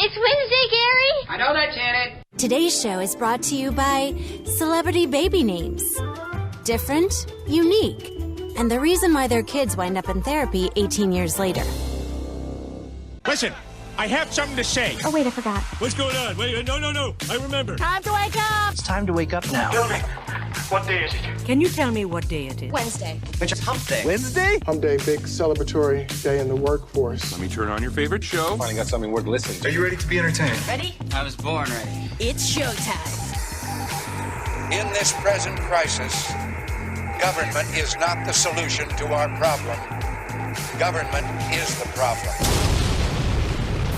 It's Wednesday, Gary. I know that, Janet. Today's show is brought to you by celebrity baby names. Different, unique, and the reason why their kids wind up in therapy 18 years later. Listen, I have something to say. Oh, wait, I forgot. What's going on? Wait, no. I remember. Time to wake up! It's time to wake up now. Tell me, what day is it? Can you tell me what day it is? Wednesday. It's hump day. Wednesday? Hump day, big celebratory day in the workforce. Let me turn on your favorite show. Finally got something worth listening to. Are you ready to be entertained? Ready? I was born ready. It's showtime. In this present crisis, government is not the solution to our problem. Government is the problem.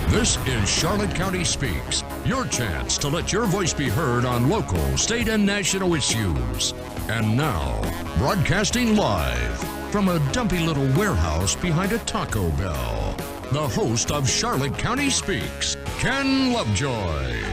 This is Charlotte County Speaks, your chance to let your voice be heard on local, state, and national issues. And now, broadcasting live from a dumpy little warehouse behind a Taco Bell, the host of Charlotte County Speaks, Ken Lovejoy.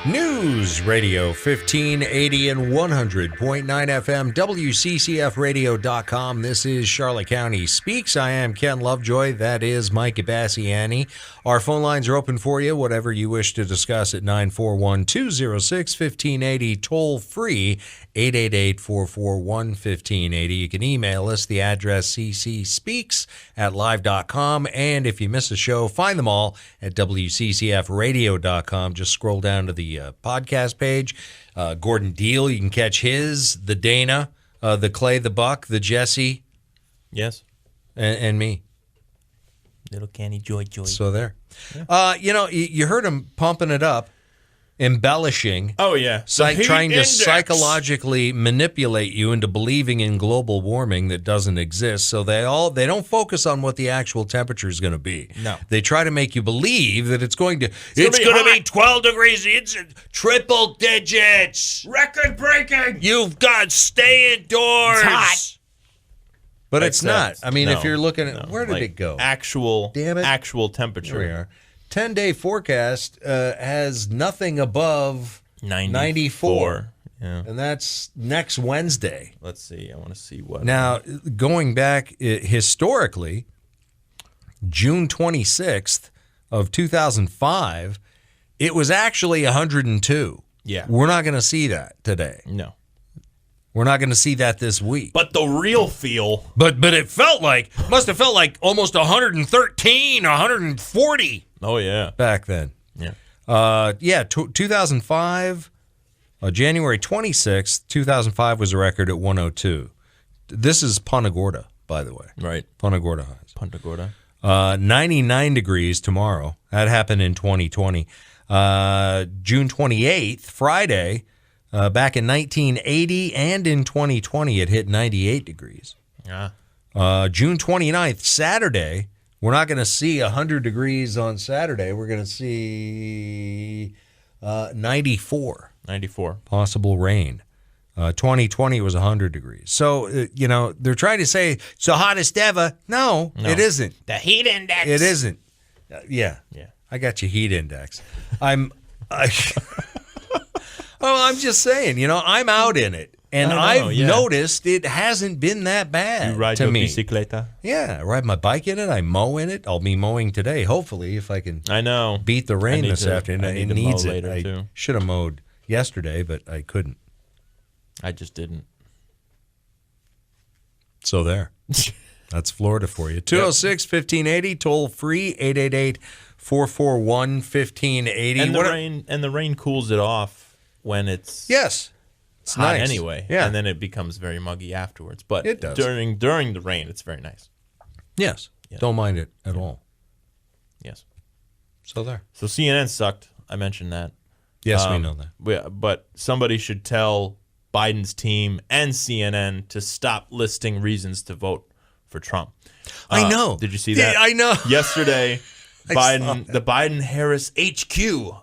News Radio 1580 and 100.9 FM, WCCFradio.com. This is Charlotte County Speaks. I am Ken Lovejoy. That is Mike Imbasciani. Our phone lines are open for you, whatever you wish to discuss at 941-206-1580, toll free 888-441-1580. You can email us, the address ccspeaks@live.com. And if you miss a show, find them all at WCCFradio.com. Just scroll down to the podcast page. Gordon Deal, you can catch his, the Dana, the Clay, the Buck, the Jesse. Yes. And me. Little Kenny Joy. So there. Yeah. You heard him pumping it up, embellishing. Oh, yeah. Trying to psychologically manipulate you into believing in global warming that doesn't exist. So they don't focus on what the actual temperature is going to be. No. They try to make you believe that it's going to be 12 degrees. It's triple digits. Record breaking. You've got to stay indoors. It's hot. But it's not. I mean, no, if you're looking at where did it go? Actual temperature. Here we are. 10-day forecast has nothing above 94. Yeah. And that's next Wednesday. Let's see. I want to see what. Now, going back historically, June 26th of 2005, it was actually 102. Yeah. We're not going to see that today. No. We're not going to see that this week. But the real feel. But it must have felt like almost 113, 140. Oh, yeah. Back then. Yeah. 2005, January 26th, 2005 was a record at 102. This is Punta Gorda, by the way. Right. Punta Gorda highs. Punta Gorda. 99 degrees tomorrow. That happened in 2020. June 28th, Friday, back in 1980 and in 2020, it hit 98 degrees. Yeah. June 29th, Saturday, we're not going to see 100 degrees on Saturday. We're going to see 94. 94. Possible rain. 2020 was 100 degrees. So, they're trying to say it's the hottest ever. No, it isn't. The heat index. It isn't. Yeah. Yeah. I got your heat index. I'm just saying, I'm out in it. And I've noticed it hasn't been that bad you ride to your me. Bicicleta? Yeah, I ride my bike in it. I mow in it. I'll be mowing today, hopefully, if I can beat the rain this afternoon. It needs it. I should have mowed yesterday, but I couldn't. I just didn't. So there. That's Florida for you. 206-1580, toll free, 888-441-1580. And the rain cools it off when it's it's hot nice. anyway. Yeah. And then it becomes very muggy afterwards. But it does. during the rain, it's very nice. Yes. Don't mind it at all. Yes. So there. So CNN sucked. I mentioned that. Yes, we know that. But somebody should tell Biden's team and CNN to stop listing reasons to vote for Trump. I know. Did you see that? Yeah, I know. Yesterday, the Biden-Harris HQ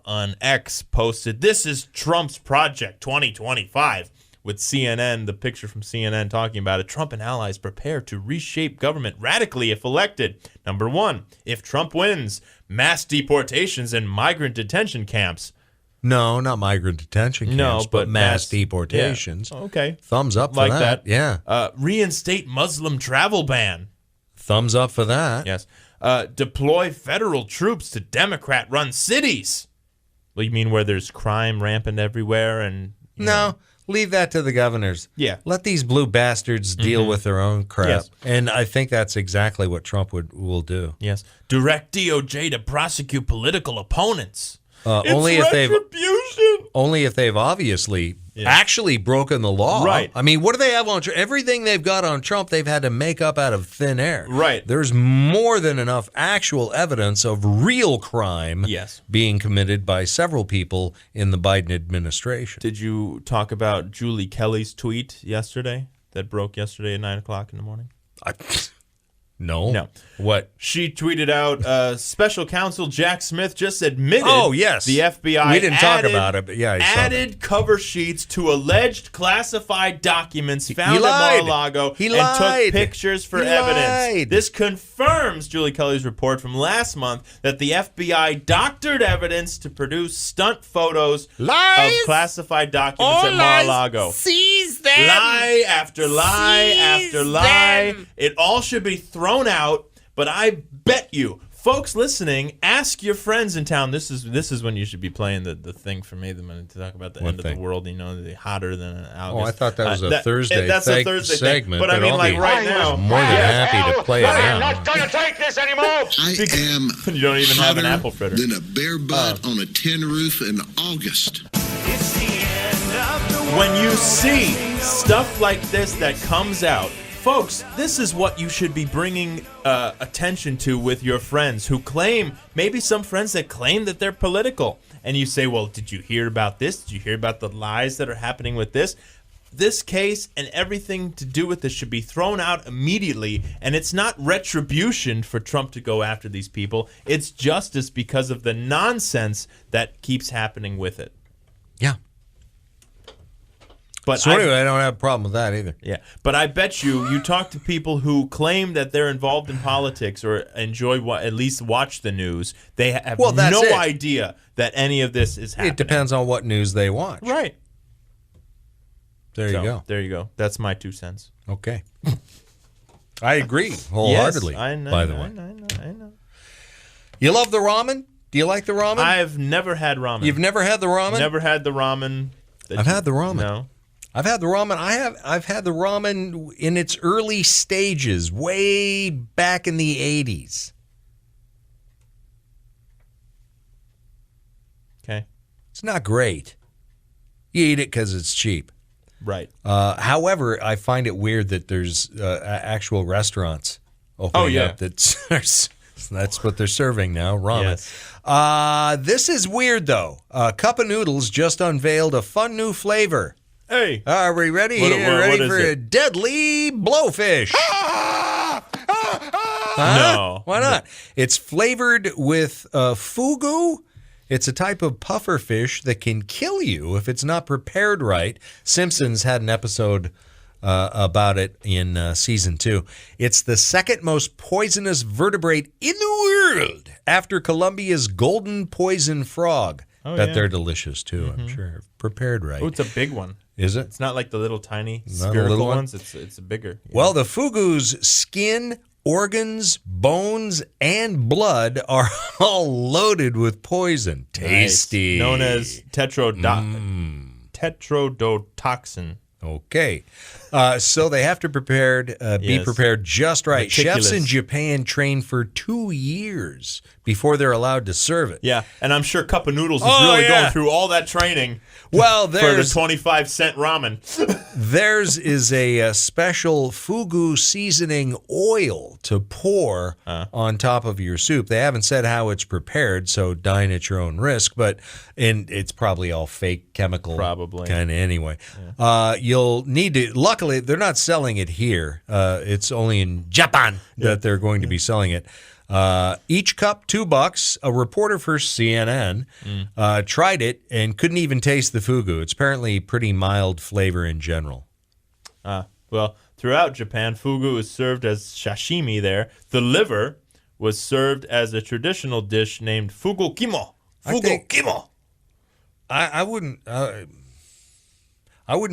on X posted, "This is Trump's project 2025," with CNN, the picture from CNN talking about it. Trump and allies prepare to reshape government radically if elected. Number 1, if Trump wins, mass deportations and migrant detention camps. No, not migrant detention camps, but mass deportations. Yeah. Okay. Thumbs up for that. Yeah. Reinstate Muslim travel ban. Thumbs up for that. Yes. deploy federal troops to Democrat-run cities. Well, you mean where there's crime rampant everywhere and... No, leave that to the governors. Yeah. Let these blue bastards deal with their own crap. Yes. And I think that's exactly what Trump will do. Yes. Direct DOJ to prosecute political opponents. Only if they've obviously Yeah. actually broken the law. Right. I mean, what do they have on Trump? Everything they've got on Trump, they've had to make up out of thin air. Right. There's more than enough actual evidence of real crime Yes. being committed by several people in the Biden administration. Did you talk about Julie Kelly's tweet yesterday that broke yesterday at 9 o'clock in the morning? No. No. What? She tweeted out, Special Counsel Jack Smith just admitted the FBI We didn't talk about it, but yeah, I saw that. added cover sheets to alleged classified documents found at lied. Mar-a-Lago He and lied. took pictures for He evidence. lied. This confirms Julie Kelly's report from last month that the FBI doctored evidence to produce stunt photos Lies. of classified documents at Mar-a-Lago. Seize them. Lie after lie after lie. them. It all should be thrown out, but I bet you, folks listening, ask your friends in town. This is when you should be playing the thing for me, the minute to talk about the end of the world, the hotter than August. Oh, I thought that was a Thursday That's a Thursday segment. But I mean, I'll like be right now. more than happy to play it I'm now. not going to take this anymore. I am You don't even have an hotter apple fritter. than a bare butt on a tin roof in August. When you see stuff like this that comes out, folks, this is what you should be bringing attention to with your friends who claim, maybe some friends that claim that they're political. And you say, well, did you hear about this? Did you hear about the lies that are happening with this? This case and everything to do with this should be thrown out immediately. And it's not retribution for Trump to go after these people. It's justice because of the nonsense that keeps happening with it. Yeah. But So anyway, I don't have a problem with that either. Yeah, but I bet you talk to people who claim that they're involved in politics or enjoy at least watch the news. They have that's it. idea that any of this is happening. It depends on what news they watch. Right. There you go. There you go. That's my 2 cents. Okay. I agree wholeheartedly, Yes, I know, by the way. I know. You love the ramen? Do you like the ramen? I've never had ramen. You've never had the ramen? Never had the ramen. I've had the ramen. No. I've had the ramen. I've had the ramen in its early stages, way back in the 80s. Okay. It's not great. You eat it because it's cheap. Right. However, I find it weird that there's actual restaurants opening up that's what they're serving now, ramen. Yes. This is weird, though. Cup of Noodles just unveiled a fun new flavor. Hey. Are we ready? What ready is for it? a deadly blowfish? No. Why not? It's flavored with fugu. It's a type of puffer fish that can kill you if it's not prepared right. Simpsons had an episode about it in season 2. It's the second most poisonous vertebrate in the world after Colombia's golden poison frog. They're delicious too, I'm sure. Prepared right. Oh, it's a big one. Is it? It's not like the little tiny Not a spherical little one? ones. It's a bigger. Yeah. Well, the fugu's skin, organs, bones, and blood are all loaded with poison. Tasty. Nice. Known as tetrodotoxin. Okay. So they have to be prepared just right. Meticulous. Chefs in Japan train for 2 years before they're allowed to serve it. Yeah, and I'm sure Cup of Noodles is really going through all that training. Well, for the there's 25-cent ramen. theirs is a special fugu seasoning oil to pour on top of your soup. They haven't said how it's prepared, so dine at your own risk. And it's probably all fake chemical, Probably. kind of anyway. Yeah. You'll need to. Luckily, they're not selling it here. It's only in Japan that they're going to be selling it. Each cup, $2. A reporter for CNN tried it and couldn't even taste the fugu. It's apparently pretty mild flavor in general. Well, throughout Japan, fugu is served as sashimi there. The liver was served as a traditional dish named fugu kimo. Fugu kimo. I wouldn't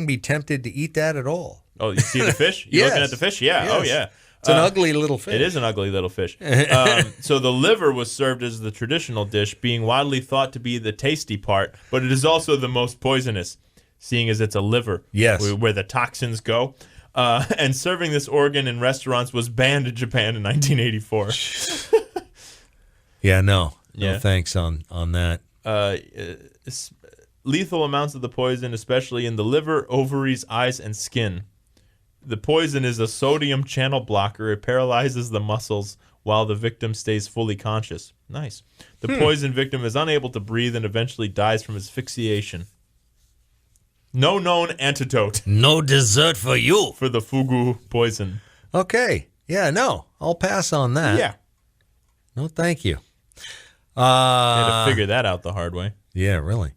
be tempted to eat that at all. Oh, you see the fish? You Yes. looking at the fish? Yeah. Yes. Oh, yeah. It's an ugly little fish. It is an ugly little fish. So the liver was served as the traditional dish, being widely thought to be the tasty part, but it is also the most poisonous, seeing as it's a liver. Yes. Where the toxins go. And serving this organ in restaurants was banned in Japan in 1984. Yeah, no. Yeah. No thanks on that. Lethal amounts of the poison, especially in the liver, ovaries, eyes, and skin. The poison is a sodium channel blocker. It paralyzes the muscles while the victim stays fully conscious. Nice. The poison victim is unable to breathe and eventually dies from asphyxiation. No known antidote No dessert for you. for the fugu poison. Okay. Yeah, no. I'll pass on that. Yeah. No, thank you. Had to figure that out the hard way. Yeah, really.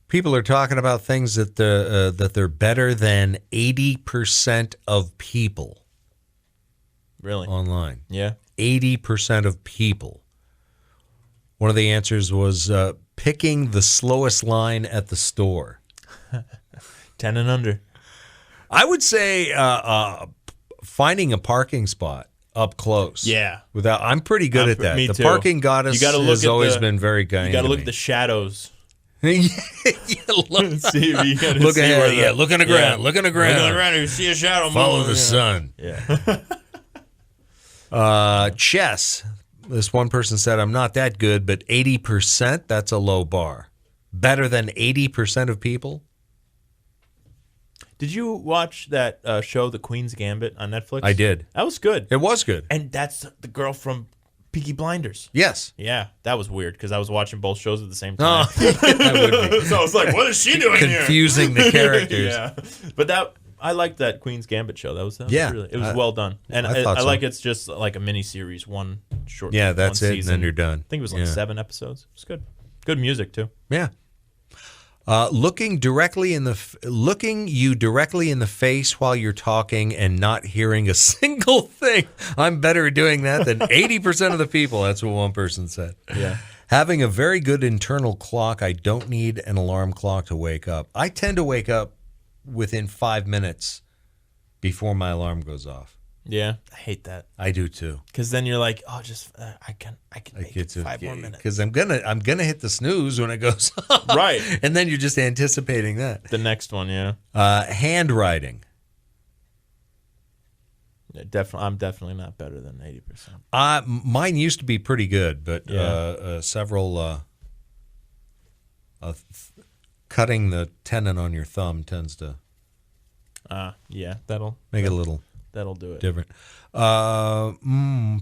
People are talking about things that they're better than 80% of people Really? online. Yeah. 80% of people. One of the answers was picking the slowest line at the store. 10 and under. I would say finding a parking spot up close. Yeah. I'm pretty good at that. Me The too. parking goddess has always the- been very kind. You got to to look me. at the shadows. Yeah, look, See if you gotta look see ahead. where Yeah, look on the ground. Look on the ground. Look on the ground. You see a shadow. Follow move. the sun. Yeah. Chess. This one person said, I'm not that good, but 80%, that's a low bar. Better than 80% of people? Did you watch that show, The Queen's Gambit, on Netflix? I did. That was good. It was good. And that's the girl from Peaky Blinders. Yes. Yeah, that was weird because I was watching both shows at the same time. That would be So I was like, what is she doing here? confusing the characters. Yeah. But I liked that Queen's Gambit show. That was Yeah. really, it was well done. And I I thought so. like it's just like a mini series, one short. Yeah, that's one it, season. and then you're done. I think it was like 7 episodes. It's good. Good music too. Yeah. Looking you directly in the face while you're talking and not hearing a single thing. I'm better at doing that than 80% of the people. That's what one person said. Yeah. Having a very good internal clock. I don't need an alarm clock to wake up. I tend to wake up within 5 minutes before my alarm goes off. Yeah, I hate that I do too. because then you're like, oh, just I can make it 5 more minutes. Because I'm gonna hit the snooze when it goes off. Right. And then you're just anticipating that. The next one, yeah. Handwriting. I'm definitely not better than 80%. Mine used to be pretty good, but several cutting the tendon on your thumb tends to Yeah, that'll make it a little do it. different.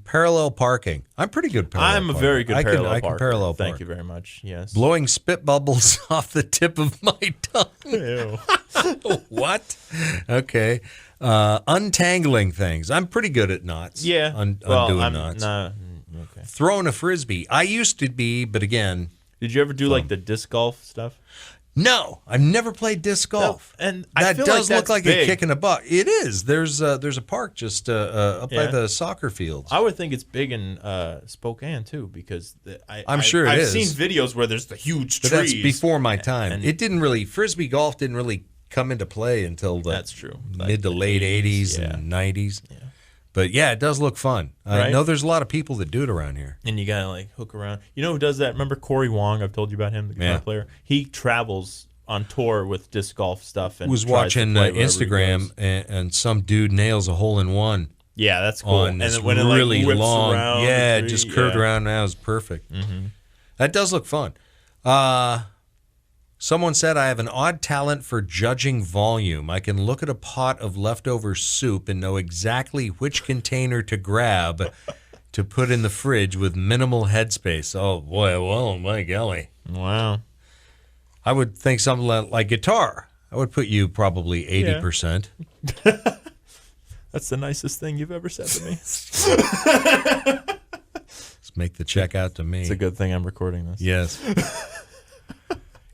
Parallel parking. I'm pretty good parallel I'm a parking. very good parallel I can parker. parallel Thank park. you very much. Yes. Blowing spit bubbles off the tip of my tongue. Ew. What? Okay. Untangling things. I'm pretty good at knots. Yeah. Undoing knots. Okay. Throwing a frisbee. I used to be, but again, Did you ever do like the disc golf stuff? no. I've never played disc golf. And I That feel does like look that's like big. a kick in the butt. It is. There's a park just up by Yeah. the soccer fields. I would think it's big in Spokane too, because I'm sure I've it is. seen videos where there's the huge But trees. that's before my time. and- It didn't really frisbee golf didn't really come into play until the That's true. Like mid to the late 80s yeah. and 90s. Yeah. But yeah, it does look fun. I Right? know there's a lot of people that do it around here. And you gotta like hook around. You know who does that? Remember Corey Wong? I've told you about him, the guitar Yeah. player. He travels on tour with disc golf stuff. And Was tries to watching play wherever he Instagram goes. and some dude nails a hole in one Yeah, that's cool. on And this then when it like really whips long. around Yeah, the it just tree, curved yeah. around. Now is perfect. Mm-hmm. That does look fun. Someone said I have an odd talent for judging volume. I can look at a pot of leftover soup and know exactly which container to grab to put in the fridge with minimal headspace. Oh boy, well, my golly. Wow. I would think something like guitar. I would put you probably 80%. That's the nicest thing you've ever said to me. Let's make the check out to me. It's a good thing I'm recording this. Yes.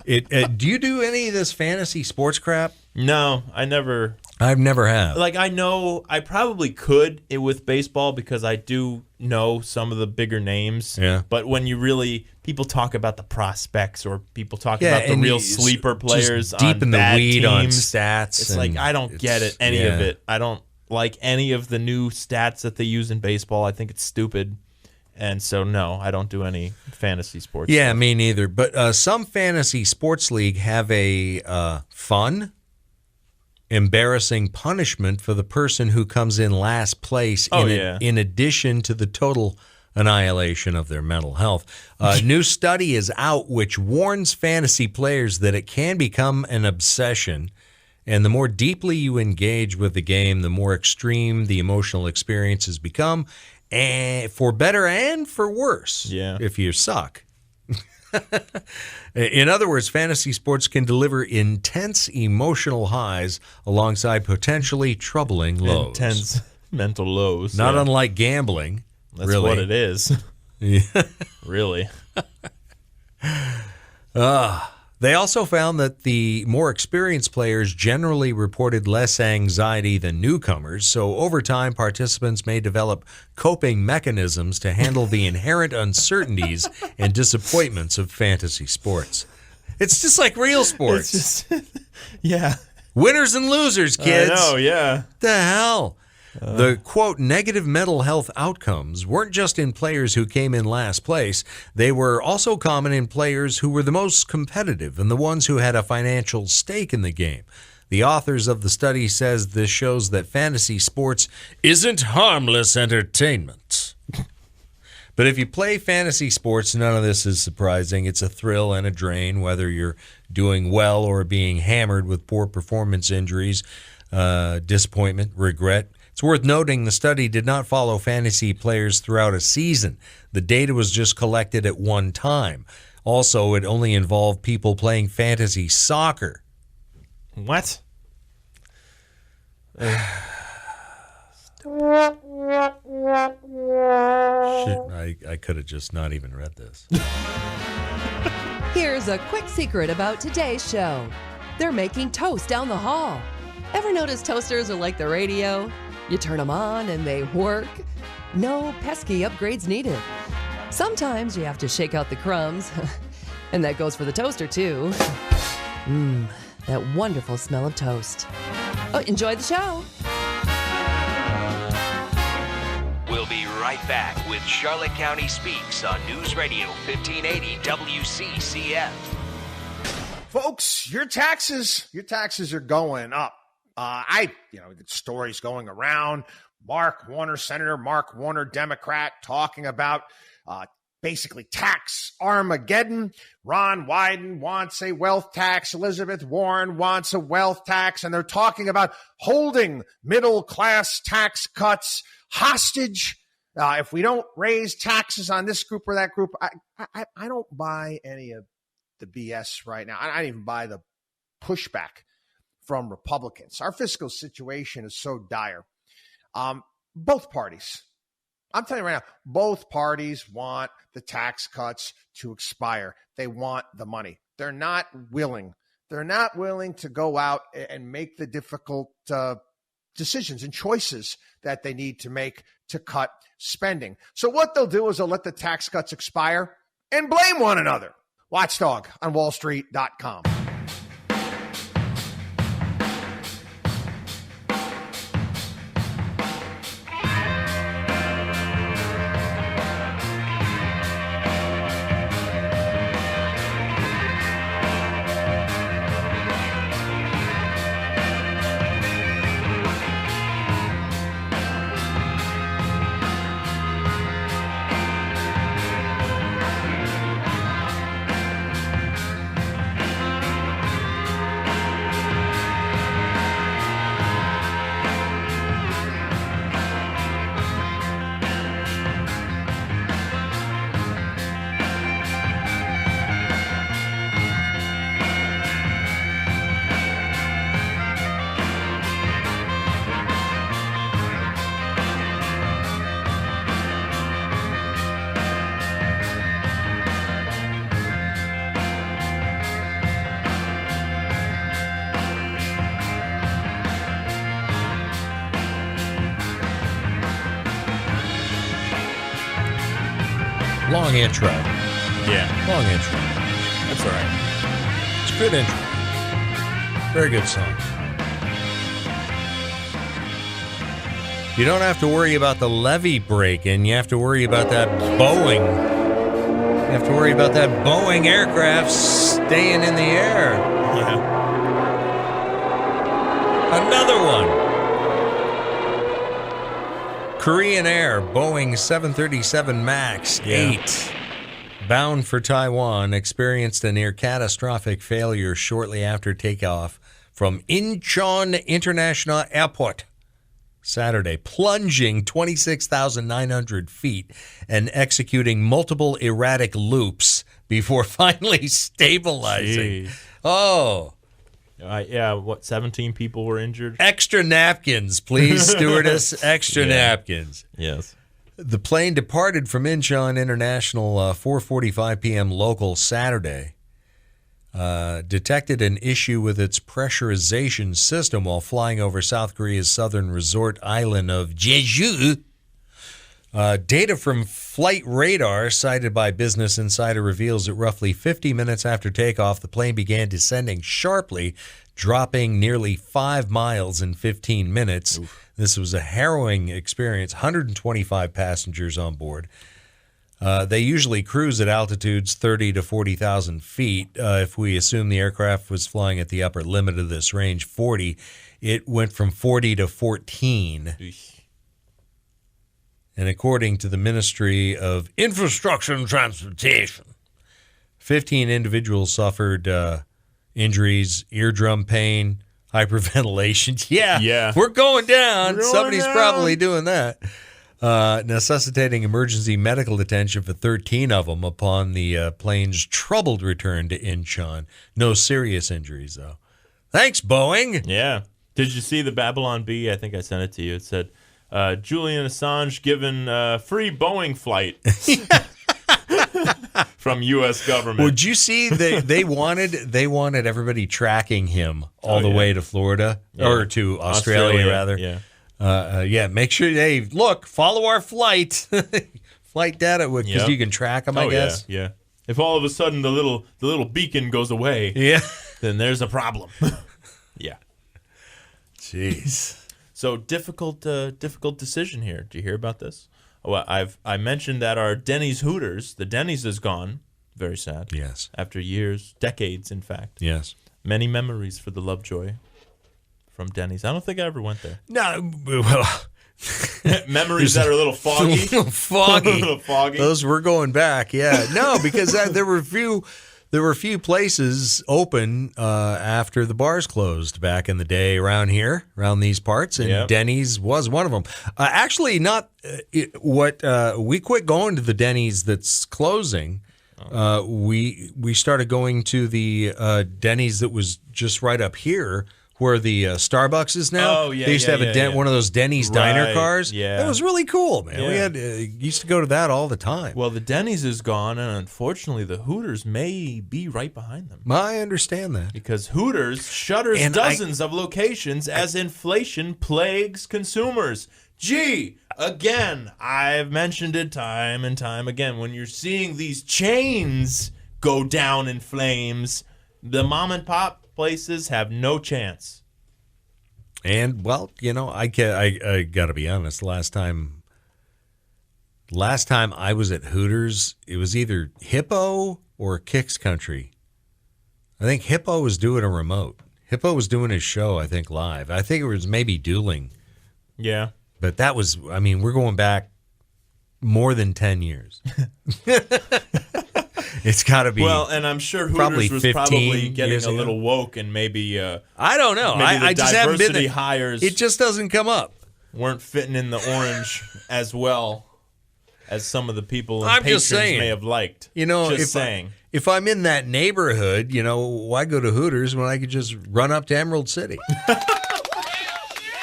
Do you do any of this fantasy sports crap? No, I never. I've never have. Like, I know I probably could with baseball because I do know some of the bigger names. Yeah. But when you really, people talk about the prospects or people talk Yeah, about the and real it's sleeper just players deep on in the bad weed teams, on stats. it's like, I don't get it, any of it. I don't like any of the new stats that they use in baseball. I think it's stupid. And so, no, I don't do any fantasy sports. Yeah, stuff. me neither. But some fantasy sports league have a fun, embarrassing punishment for the person who comes in last place in addition to the total annihilation of their mental health. A new study is out which warns fantasy players that it can become an obsession. And the more deeply you engage with the game, the more extreme the emotional experiences become. And for better and for worse, if you suck. In other words, fantasy sports can deliver intense emotional highs alongside potentially troubling lows. Intense mental lows. Not unlike gambling. That's really. what it is. Really. They also found that the more experienced players generally reported less anxiety than newcomers, so over time participants may develop coping mechanisms to handle the inherent uncertainties and disappointments of fantasy sports. It's just like real sports. Yeah. Winners and losers, kids. I know, yeah. The hell? The, quote, negative mental health outcomes weren't just in players who came in last place. They were also common in players who were the most competitive and the ones who had a financial stake in the game. The authors of the study says this shows that fantasy sports isn't harmless entertainment. But if you play fantasy sports, none of this is surprising. It's a thrill and a drain, whether you're doing well or being hammered with poor performance injuries, disappointment, regret. It's worth noting the study did not follow fantasy players throughout a season. The data was just collected at one time. Also, it only involved people playing fantasy soccer. What? Shit, I could have just not even read this. Here's a quick secret about today's show. They're making toast down the hall. Ever notice toasters are like the radio? You turn them on and they work. No pesky upgrades needed. Sometimes you have to shake out the crumbs. And that goes for the toaster too. That wonderful smell of toast. Oh, enjoy the show. We'll be right back with Charlotte County Speaks on News Radio 1580 WCCF. Folks, your taxes are going up. The stories going around. Senator Mark Warner, Democrat, talking about basically tax Armageddon. Ron Wyden wants a wealth tax. Elizabeth Warren wants a wealth tax. And they're talking about holding middle-class tax cuts hostage. If we don't raise taxes on this group or that group, I don't buy any of the BS right now. I don't even buy the pushback from Republicans. Our fiscal situation is so dire. Both parties, I'm telling you right now, both parties want the tax cuts to expire. They want the money. They're not willing to go out and make the difficult decisions and choices that they need to make to cut spending. So what they'll do is they'll let the tax cuts expire and blame one another. Watchdog on wallstreet.com. Long intro. Yeah. Long intro. That's all right. It's a good intro. Very good song. You don't have to worry about the levee break-in. You have to worry about that Boeing. You have to worry about that Boeing aircraft staying in the air. Yeah. Another one. Korean Air, Boeing 737 MAX 8, bound for Taiwan, experienced a near catastrophic failure shortly after takeoff from Incheon International Airport Saturday, plunging 26,900 feet and executing multiple erratic loops before finally stabilizing. Jeez. Oh. 17 people were injured? Extra napkins, please, stewardess. Extra napkins. Yes. The plane departed from Incheon International 4:45 p.m. local Saturday. Detected an issue with its pressurization system while flying over South Korea's southern resort island of Jeju. Data from flight radar cited by Business Insider reveals that roughly 50 minutes after takeoff, the plane began descending sharply, dropping nearly 5 miles in 15 minutes. Oof. This was a harrowing experience. 125 passengers on board. They usually cruise at altitudes 30 to 40,000 feet. If we assume the aircraft was flying at the upper limit of this range, 40, it went from 40 to 14. Eesh. And according to the Ministry of Infrastructure and Transportation, 15 individuals suffered injuries, eardrum pain, hyperventilation. Yeah, we're going down. Somebody's probably doing that. Necessitating emergency medical attention for 13 of them upon the plane's troubled return to Incheon. No serious injuries, though. Thanks, Boeing. Yeah. Did you see the Babylon Bee? I think I sent it to you. It said, Julian Assange given free Boeing flight from U.S. government. Would you see they wanted everybody tracking him all the way to Florida or to Australia rather. Yeah. Make sure follow our flight. Flight data, because you can track them, I guess. Yeah. If all of a sudden the little beacon goes away, then there's a problem. Yeah. Jeez. So difficult decision here. Do you hear about this? Well, I mentioned that our Denny's Hooters, the Denny's is gone. Very sad. Yes. After years, decades, in fact. Yes. Many memories for the Lovejoy from Denny's. I don't think I ever went there. No, well, memories that are a little foggy. A little foggy. Those were going back. Yeah. No, because there were a few places open after the bars closed back in the day around these parts, and Denny's was one of them. Actually, not we quit going to the Denny's that's closing. We started going to the Denny's that was just right up here, where the Starbucks is now. Oh, yeah. They used to have one of those Denny's diner cars. Yeah. That was really cool, man. Yeah. We had used to go to that all the time. Well, the Denny's is gone, and unfortunately, the Hooters may be right behind them. I understand that. Because Hooters shutters dozens of locations as inflation plagues consumers. Again, I've mentioned it time and time again. When you're seeing these chains go down in flames, the mom and pop places have no chance. And well, I got to be honest. Last time I was at Hooters, it was either Hippo or Kicks Country. I think Hippo was doing a remote. Hippo was doing his show, I think, live. I think it was maybe dueling. Yeah. But that was, we're going back more than 10 years. It's got to be. Well, and I'm sure Hooters was probably getting a little woke, and maybe I don't know. I just haven't been there. Hires. It just doesn't come up. Weren't fitting in the orange as well as some of the people and patrons may have liked. If I'm in that neighborhood, why go to Hooters when I could just run up to Emerald City?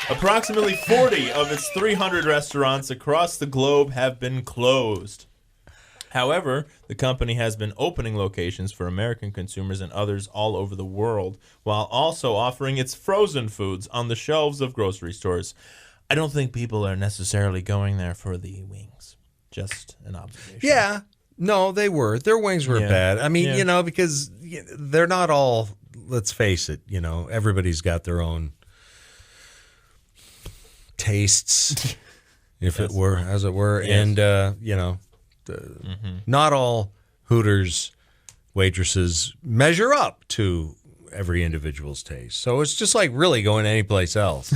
Approximately 40 of its 300 restaurants across the globe have been closed. However, the company has been opening locations for American consumers and others all over the world, while also offering its frozen foods on the shelves of grocery stores. I don't think people are necessarily going there for the wings. Just an observation. Yeah. No, they were. Their wings were bad. Because they're not all, let's face it, everybody's got their own tastes. if it were, as it were. Yes. And, not all Hooters waitresses measure up to every individual's taste. So it's just like really going anyplace else.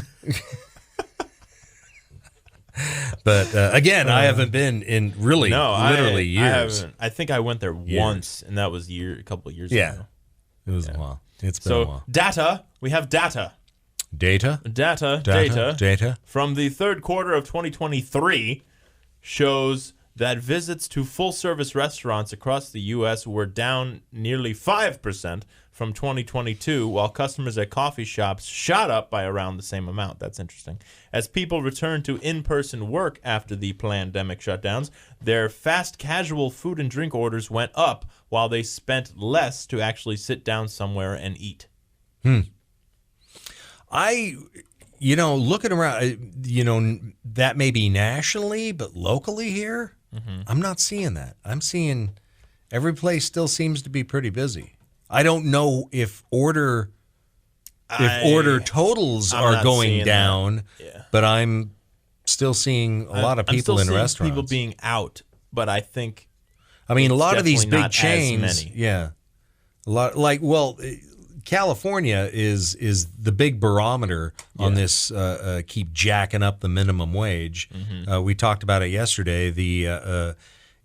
But again, I haven't been in literally years. I think I went there once, and that was a couple of years ago. It was a while. It's been a while. Data. We have data. Data from the third quarter of 2023 shows that visits to full-service restaurants across the U.S. were down nearly 5% from 2022, while customers at coffee shops shot up by around the same amount. That's interesting. As people returned to in-person work after the pandemic shutdowns, their fast casual food and drink orders went up, while they spent less to actually sit down somewhere and eat. Looking around, that may be nationally, but locally here, I'm not seeing that. I'm seeing every place still seems to be pretty busy. I don't know if order totals are going down, but I'm still seeing a lot of people in restaurants. People being out, but I think a lot of these big not chains, as many. a lot California is the big barometer on this. Keep jacking up the minimum wage. We talked about it yesterday.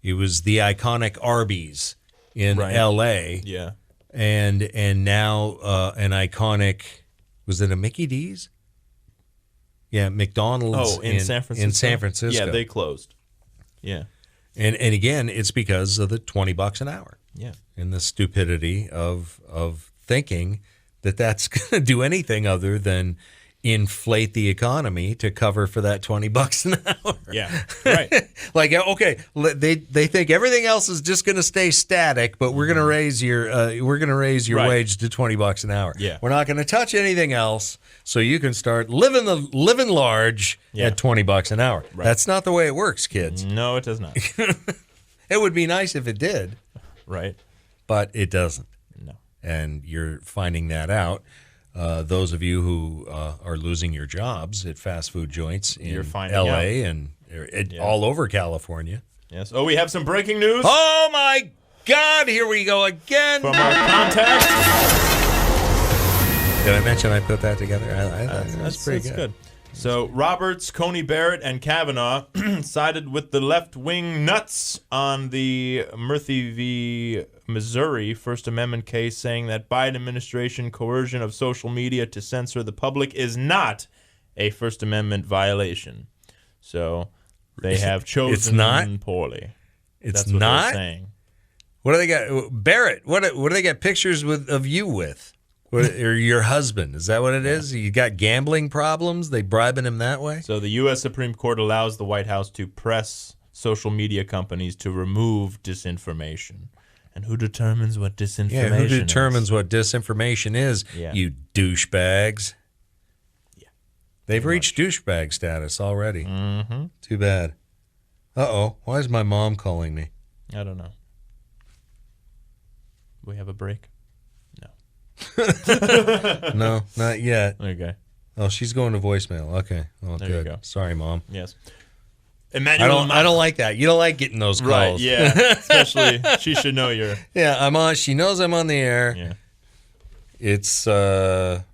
It was the iconic Arby's in L.A. Yeah, and now an iconic. Was it a Mickey D's? Yeah, McDonald's. In San Francisco. In San Francisco. Yeah, they closed. Yeah, and again, it's because of the $20 an hour. Yeah, and the stupidity of thinking that that's going to do anything other than inflate the economy to cover for that $20 an hour. Yeah, right. They think everything else is just going to stay static, but we're going to raise your wage to $20 an hour. Yeah, we're not going to touch anything else, so you can start living large at $20 an hour. Right. That's not the way it works, kids. No, it does not. It would be nice if it did. Right. But it doesn't. No. And you're finding that out. Those of you who are losing your jobs at fast food joints in L.A. and all over California. Yes. Oh, we have some breaking news. Oh, my God. Here we go again. From our contact. Did I mention I put that together? That's pretty good. So Roberts, Coney Barrett, and Kavanaugh sided with the left-wing nuts on the Murphy v. Missouri First Amendment case, saying that Biden administration coercion of social media to censor the public is not a First Amendment violation. So they have chosen poorly. That's what not? they're saying. What do they got? Barrett, what do they got pictures of you with? Or your husband? Is that what it is? You got gambling problems? They bribing him that way? So the U.S. Supreme Court allows the White House to press social media companies to remove disinformation. And who determines what disinformation is? Yeah, who determines what disinformation is, you douchebags? Yeah. They've reached douchebag status already. Mm-hmm. Too bad. Uh-oh. Why is my mom calling me? I don't know. We have a break? No, not yet. Okay. Oh, she's going to voicemail. Okay. Oh, there good. You go. Sorry, Mom. Yes. I don't like that. You don't like getting those calls. Right, yeah. Especially, she should know you're... Yeah, I'm on. She knows I'm on the air. Yeah. It's, 7:40.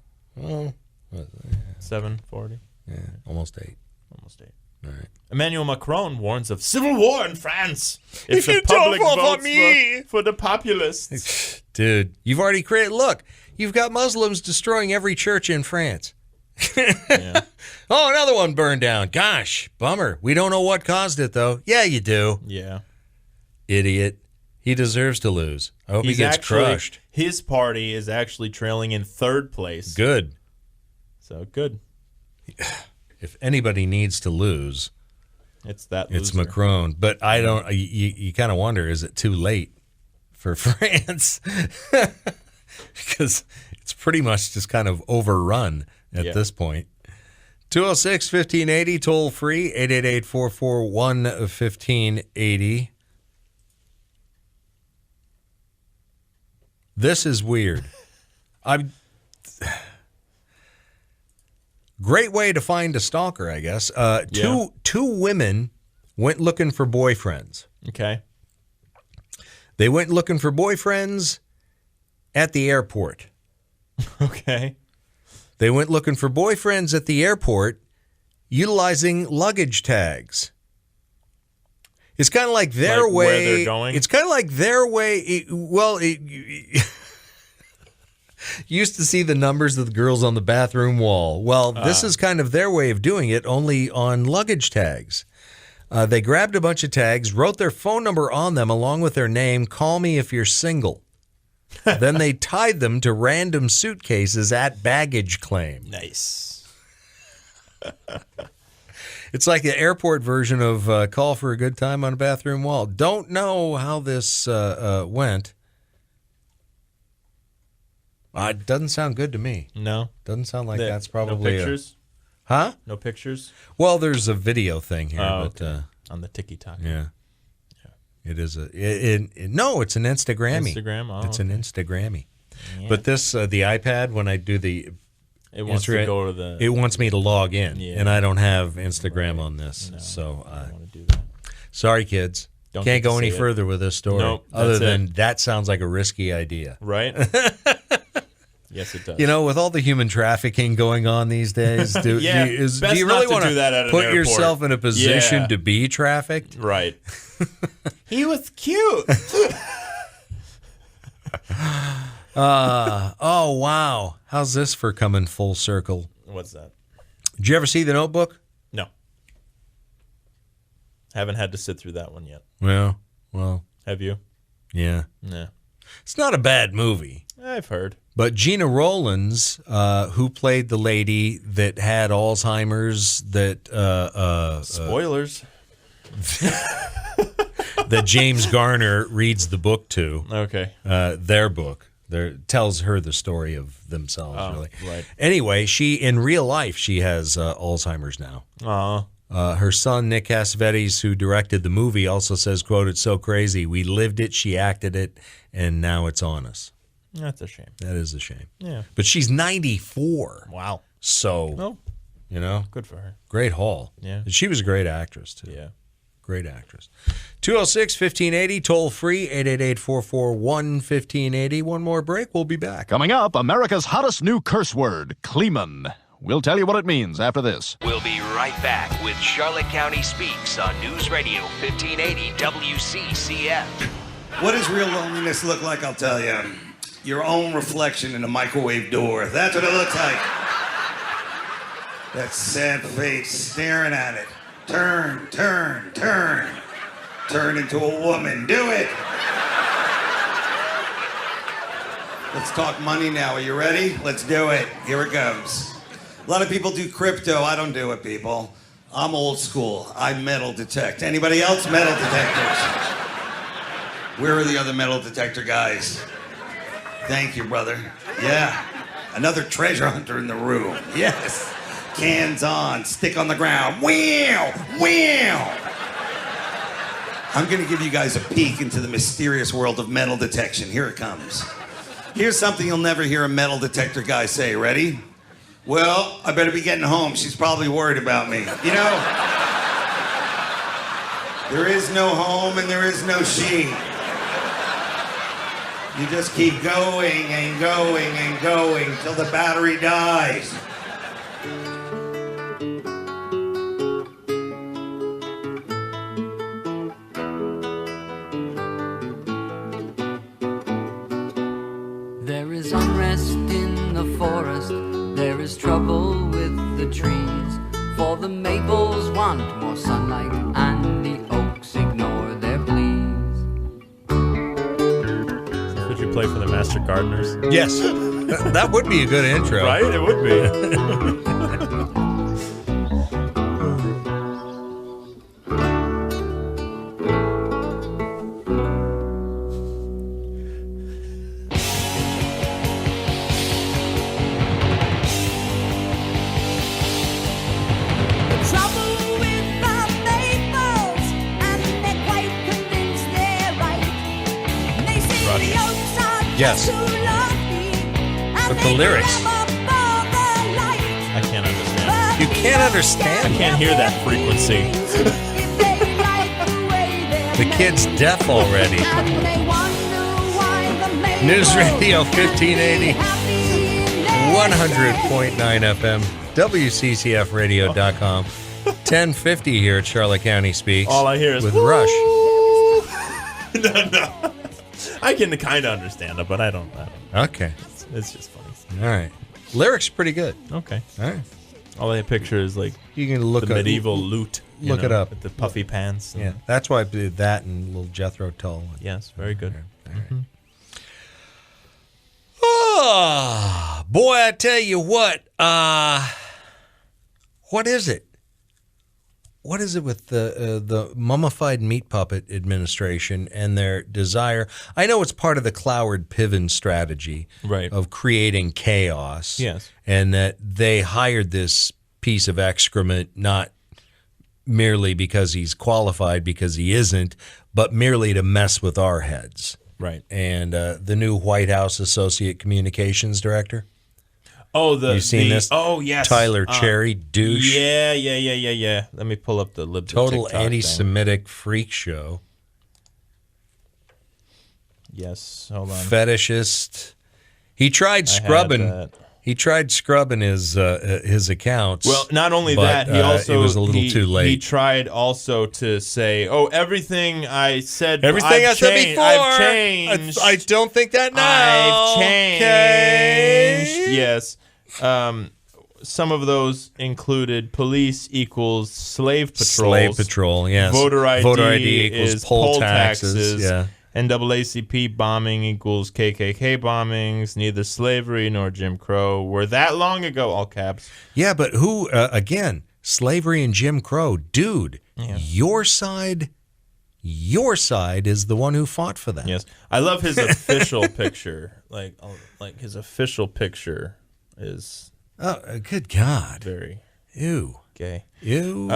Yeah, almost 8. Almost 8. All right. Emmanuel Macron warns of civil war in France if the public votes for the populists. Dude, you've already created... Look, you've got Muslims destroying every church in France. Yeah. Oh, another one burned down. Gosh, bummer. We don't know what caused it, though. Yeah, you do. Yeah. Idiot. He deserves to lose. I hope he gets crushed. His party is actually trailing in third place. Good. So, good. If anybody needs to lose... It's that loser. It's Macron. But I don't... You kind of wonder, is it too late for France? Because it's pretty much just kind of overrun at this point. 206-1580, toll free, 888-441-1580. This is weird. Great way to find a stalker, I guess. Two women went looking for boyfriends. Okay. They went looking for boyfriends at the airport. Okay. They went looking for boyfriends at the airport utilizing luggage tags. It's kind of like their way. Where they're going? It's kind of like their way. You used to see the numbers of the girls on the bathroom wall. Well, this is kind of their way of doing it, only on luggage tags. They grabbed a bunch of tags, wrote their phone number on them along with their name, call me if you're single. Then they tied them to random suitcases at baggage claim. Nice. It's like the airport version of call for a good time on a bathroom wall. Don't know how this went. It doesn't sound good to me. No. Doesn't sound like that's probably... No pictures? Huh? No pictures? Well, there's a video thing here. Okay. On the TikTok. Yeah. It is no, it's an Instagrammy. Instagram? Oh, it's an Instagrammy. Yeah. But this, the iPad, when I do the... It wants to go to the... It wants me to log in, Yeah. and I don't have Instagram on this. No, so I don't want to do that. Sorry, kids. Don't Can't get to go any see it. further with this story. Nope, other that's than it. that sounds like a risky idea. Right? Yes, it does. You know, with all the human trafficking going on these days, do you really want do that at to an put airport. yourself in a position Yeah. to be trafficked? Right. He was cute. Oh, wow. How's this for coming full circle? What's that? Did you ever see The Notebook? No. Haven't had to sit through that one yet. Well. Have you? Yeah. Nah. It's not a bad movie. I've heard. But Gina Rowlands, who played the lady that had Alzheimer's, that Spoilers. that James Garner reads the book to. Okay. Their book. Tells her the story of themselves, really. Right. Anyway, in real life, she has Alzheimer's now. Her son, Nick Cassavetes, who directed the movie, also says, quote, "It's so crazy. We lived it, she acted it, and now it's on us." That's a shame. That is a shame. Yeah. But she's 94. Wow. So, good for her. Great haul. Yeah. And she was a great actress, too. Yeah. Great actress. 206-1580, toll free, 888-441-1580. One more break. We'll be back. Coming up, America's hottest new curse word, Kleeman. We'll tell you what it means after this. We'll be right back with Charlotte County Speaks on News Radio 1580 WCCF. What does real loneliness look like? I'll tell you. Your own reflection in a microwave door. That's what it looks like. That sad face staring at it. Turn, turn, turn. Turn into a woman. Do it. Let's talk money now. Are you ready? Let's do it. Here it goes. A lot of people do crypto. I don't do it, people. I'm old school. I metal detect. Anybody else metal detectors? Where are the other metal detector guys? Thank you, brother. Yeah. Another treasure hunter in the room. Yes. Cans on, stick on the ground. Wow! Wow! I'm going to give you guys a peek into the mysterious world of metal detection. Here it comes. Here's something you'll never hear a metal detector guy say. Ready? Well, I better be getting home. She's probably worried about me. You know, there is no home and there is no she. You just keep going and going and going till the battery dies. There is unrest in the forest, there is trouble with the trees, for the maples want more sunlight and the oaks ignore their pleas. That's what you play for the Master Gardeners? Yes. That would be a good intro. Right? It would be. Yes. But the lyrics. I can't understand. can't understand. I can't hear that frequency. The kid's deaf already. News Radio 1580, 100.9 FM, WCCFradio.com, 1050 here at Charlotte County Speaks. All I hear is with Rush. No. I can kind of understand it, but I don't. Okay. It's just funny. All right. Lyrics pretty good. Okay. All right. All I picture is like you can look the medieval loot. Look it up. With the puffy pants. Yeah. That's why I did that and little Jethro Tull. Yes, very good. All right. Oh, boy, I tell you what. What is it? What is it with the mummified meat puppet administration and their desire? I know it's part of the Cloward Piven strategy of creating chaos. Yes. And that they hired this piece of excrement not merely because he's qualified, because he isn't, but merely to mess with our heads. Right. And the new White House Associate Communications Director. Oh, you seen this? Oh, yes. Tyler Cherry, douche. Yeah. Let me pull up the libtard Total TikTok anti-Semitic freak show. Yes, hold on. Fetishist. He tried scrubbing. He tried scrubbing his accounts. Well, not only that, he also it was a little too late. He tried also to say, "Oh, everything I said, everything I said before, I've changed. I don't think that now. I've changed." Okay. Yes. Some of those included police equals slave patrols. Slave patrol, yes. Voter ID equals is poll taxes. Yeah. NAACP bombing equals KKK bombings. Neither slavery nor Jim Crow were that long ago, all caps. Yeah, but who, again, slavery and Jim Crow, dude, your side is the one who fought for that. Yes. I love his official picture. Like his official picture is... Oh, good God. Very... Ew. Gay. Ew.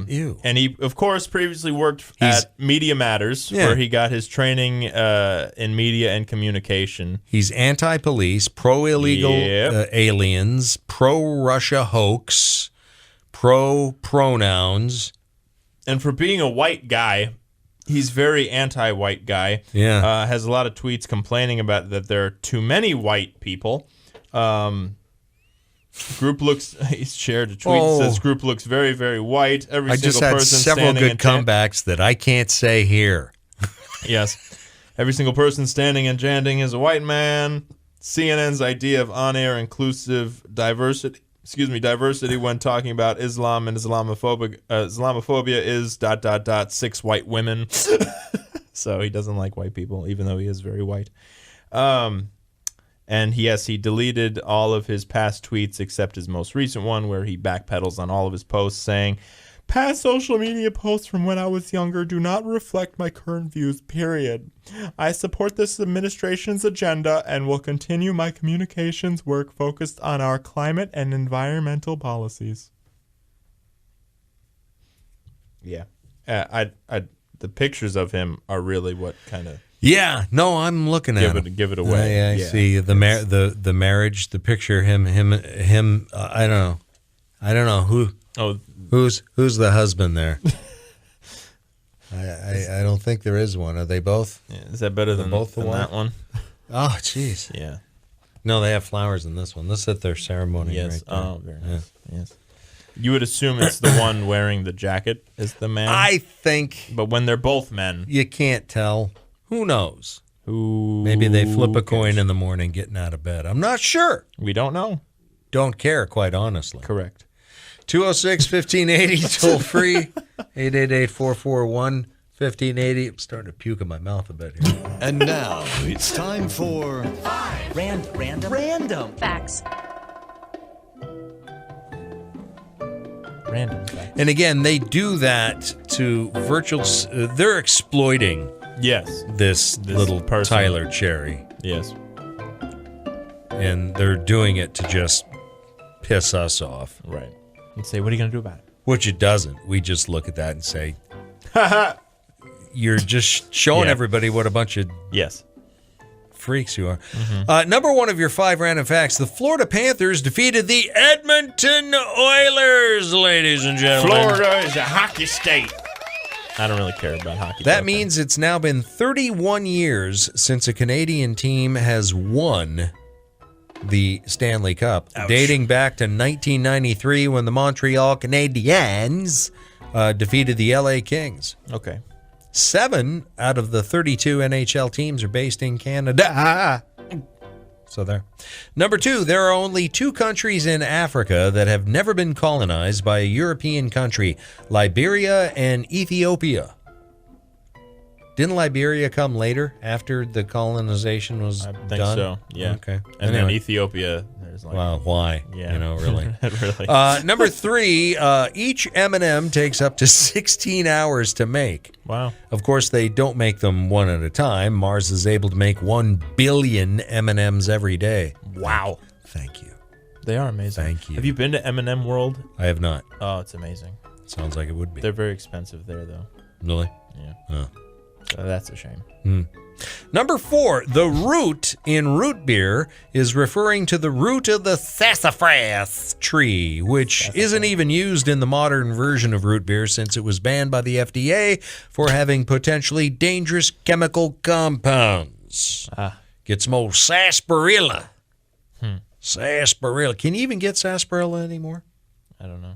Ew. And he, of course, previously worked at Media Matters, where he got his training in media and communication. He's anti-police, pro-illegal aliens, pro-Russia hoax, pro-pronouns. And for being a white guy, he's very anti-white guy. Yeah. Has a lot of tweets complaining about that there are too many white people. He's shared a tweet that says group looks very, very white. I just had several good comebacks that I can't say here. Yes. Every single person standing and chanting is a white man. CNN's idea of on-air inclusive diversity when talking about Islam and Islamophobia is ... 6 white women. So he doesn't like white people, even though he is very white. And yes, he deleted all of his past tweets except his most recent one where he backpedals on all of his posts saying, "Past social media posts from when I was younger do not reflect my current views, period. I support this administration's agenda and will continue my communications work focused on our climate and environmental policies." Yeah. The pictures of him are really what kind of... Yeah, no, I'm looking at him. Give it away. I see the marriage, the picture, him. I don't know who. Oh, who's the husband there? I don't think there is one. Are they both? Yeah, is that better than both than that one? Oh, jeez. Yeah. No, they have flowers in this one. This is at their ceremony. Yes. Right there. Oh, very nice. Yeah. Yes. You would assume it's the one wearing the jacket is the man. I think. But when they're both men, you can't tell. Who knows? Maybe they flip a coin in the morning getting out of bed. I'm not sure. We don't know. Don't care, quite honestly. Correct. 206-1580, toll free. 888-441-1580. I'm starting to puke in my mouth a bit here. And now it's time for Random facts. Random facts. And again, they do that to virtual. They're exploiting. Yes. This little person. Tyler Cherry. Yes. And they're doing it to just piss us off. Right. And say, what are you going to do about it? Which it doesn't. We just look at that and say, you're just showing everybody what a bunch of freaks you are. Number one of your 5 random facts, the Florida Panthers defeated the Edmonton Oilers, ladies and gentlemen. Florida is a hockey state. I don't really care about hockey. That means it's now been 31 years since a Canadian team has won the Stanley Cup, dating back to 1993 when the Montreal Canadiens defeated the LA Kings. Okay. 7 out of the 32 NHL teams are based in Canada. So there. Number 2, there are only 2 countries in Africa that have never been colonized by a European country, Liberia and Ethiopia. Didn't Liberia come later after the colonization was done? I think so, yeah. Okay. And then Ethiopia, there's like... Well, why? Yeah. You know, really. Really. Number 3, each M&M takes up to 16 hours to make. Wow. Of course, they don't make them one at a time. Mars is able to make 1 billion M&Ms every day. Wow. Thank you. They are amazing. Thank you. Have you been to M&M World? I have not. Oh, it's amazing. Sounds like it would be. They're very expensive there, though. Really? Yeah. Oh. So that's a shame. Number 4, the root in root beer is referring to the root of the sassafras tree, which isn't even used in the modern version of root beer since it was banned by the FDA for having potentially dangerous chemical compounds. Get some old sarsaparilla. Sarsaparilla. Can you even get sarsaparilla anymore? I don't know.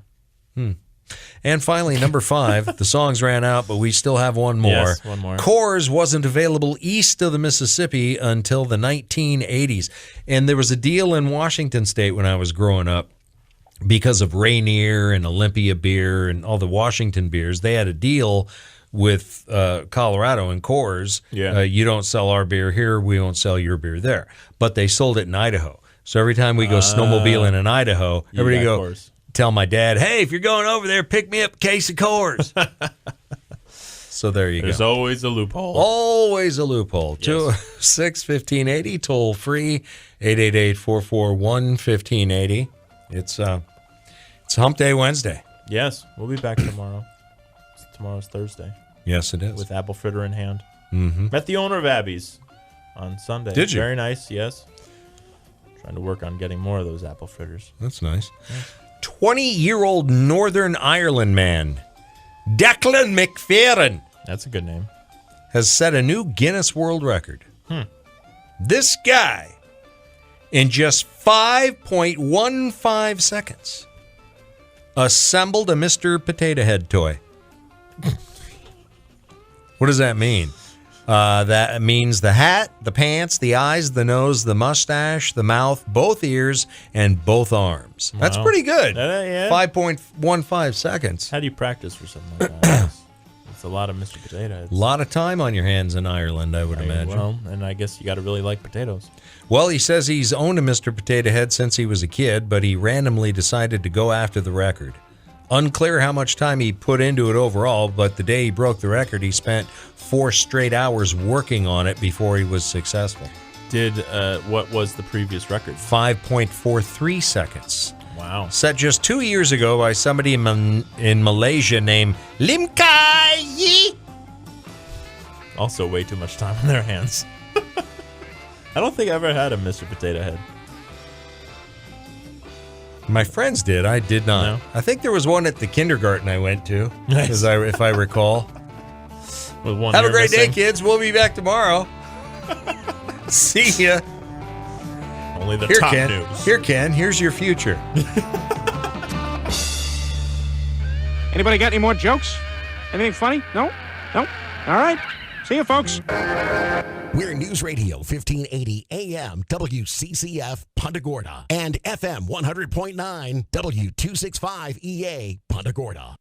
And finally, number 5, the songs ran out, but we still have one more. Yes, one more. Coors wasn't available east of the Mississippi until the 1980s. And there was a deal in Washington State when I was growing up because of Rainier and Olympia beer and all the Washington beers. They had a deal with Colorado and Coors. Yeah. You don't sell our beer here, we won't sell your beer there. But they sold it in Idaho. So every time we go snowmobiling in Idaho, everybody go... Coors. Tell my dad, hey, if you're going over there, pick me up a case of Coors. So there you There's go. always a loophole. Always a loophole. Yes. 206-1580, toll free, 888-441-1580. It's Hump Day Wednesday. Yes, we'll be back tomorrow. Tomorrow's Thursday. Yes, it is. With apple fritter in hand. Mm-hmm. Met the owner of Abby's on Sunday. Did you? Very nice, yes. Trying to work on getting more of those apple fritters. That's nice. 20-year-old Northern Ireland man, Declan McPherson. That's a good name. Has set a new Guinness World Record. This guy, in just 5.15 seconds, assembled a Mr. Potato Head toy. What does that mean? That means the hat, the pants, the eyes, the nose, the mustache, the mouth, both ears, and both arms. That's Wow. pretty good. Yeah. 5.15 seconds. How do you practice for something like that? It's a lot of Mr. Potato Heads. A lot of time on your hands in Ireland, I would imagine. Well, and I guess you got to really like potatoes. Well, he says he's owned a Mr. Potato Head since he was a kid, but he randomly decided to go after the record. Unclear how much time he put into it overall, but the day he broke the record, he spent 4 straight hours working on it before he was successful. What was the previous record? 5.43 seconds. Wow. Set just 2 years ago by somebody in Malaysia named Lim Kai Yi. Also way too much time on their hands. I don't think I ever had a Mr. Potato Head. My friends did. I did not. No? I think there was one at the kindergarten I went to, if I recall. With one Have a ear great missing. day, kids. We'll be back tomorrow. See ya. Only the Here, top Ken. news. Here, Ken. Here's your future. Anybody got any more jokes? Anything funny? No? No? All right. See you, folks. We're News Radio 1580 AM WCCF Punta Gorda and FM 100.9 W265 EA Punta Gorda.